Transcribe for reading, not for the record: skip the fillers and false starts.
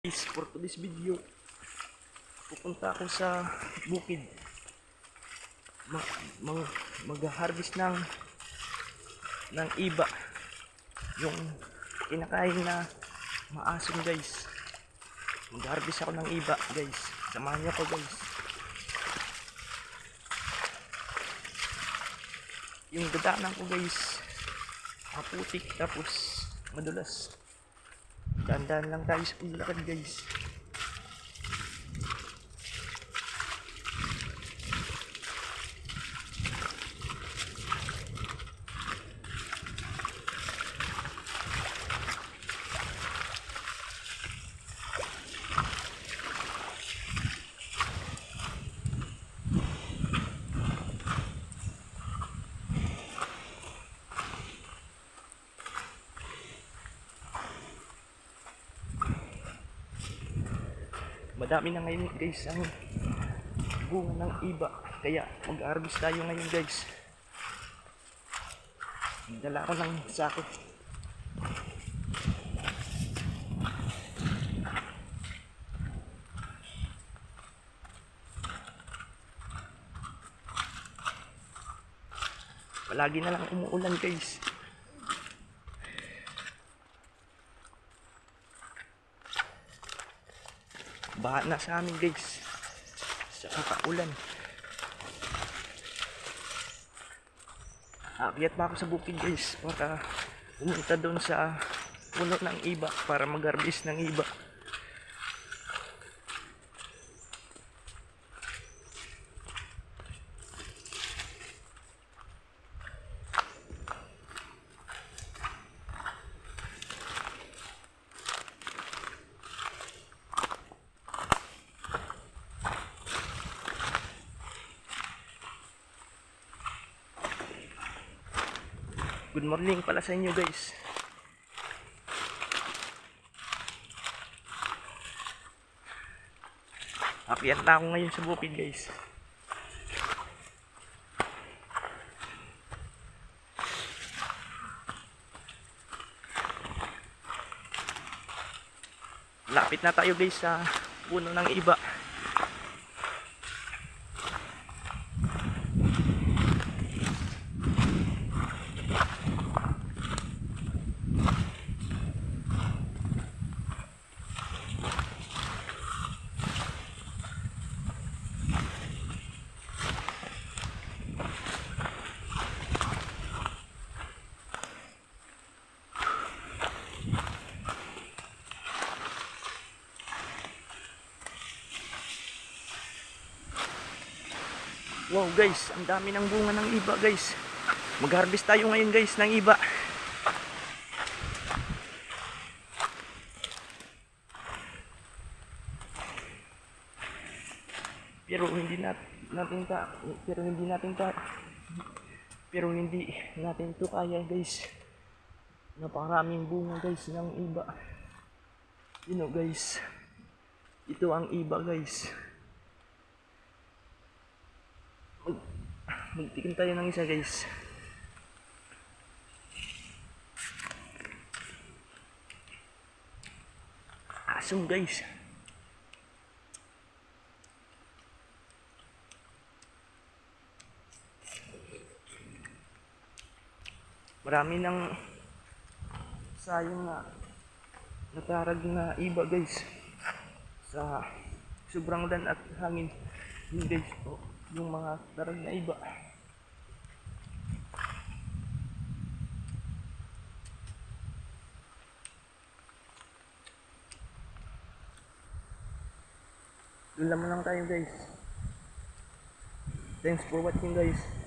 Guys, for today's video, pupunta ako sa bukid. Mag-harvest ng iba. Yung kinakain na maasim, guys. Mag-harvest ako ng iba, guys. Samahan niyo ako, guys. Yung dadaanan ko, guys, maputik tapos madulas. Dahan-dahan lang tayo sa paglakad, guys. Madami na ngayon, guys, ang bunga ng iba. Kaya mag-harvest tayo ngayon, guys. Dala ko ng sako. Palagi na lang umuulan, guys. Baha na sa amin, guys, sa kakaulan. Aakyat pa ako sa bukid, guys, para pumunta doon sa puno ng iba para mag-harvest ng iba. Good morning pala sa inyo, guys. Akyat na ako ngayon sa bukid, guys. Lapit na tayo, guys, sa puno ng iba. Wow, guys, ang dami ng bunga ng iba, guys. Mag-harvest tayo ngayon, guys, ng iba. Pero hindi natin to kaya, guys. Napakaraming bunga, guys, ng iba. You know, guys, ito ang iba, guys. Magtikim tayo ng isa, guys. Asom, guys. Marami ng sayang na natarag na iba, guys, sa sobrang ulan at hangin. Yun, guys, yung mga tarag na iba. Doon lang tayo, guys. Thanks for watching, guys.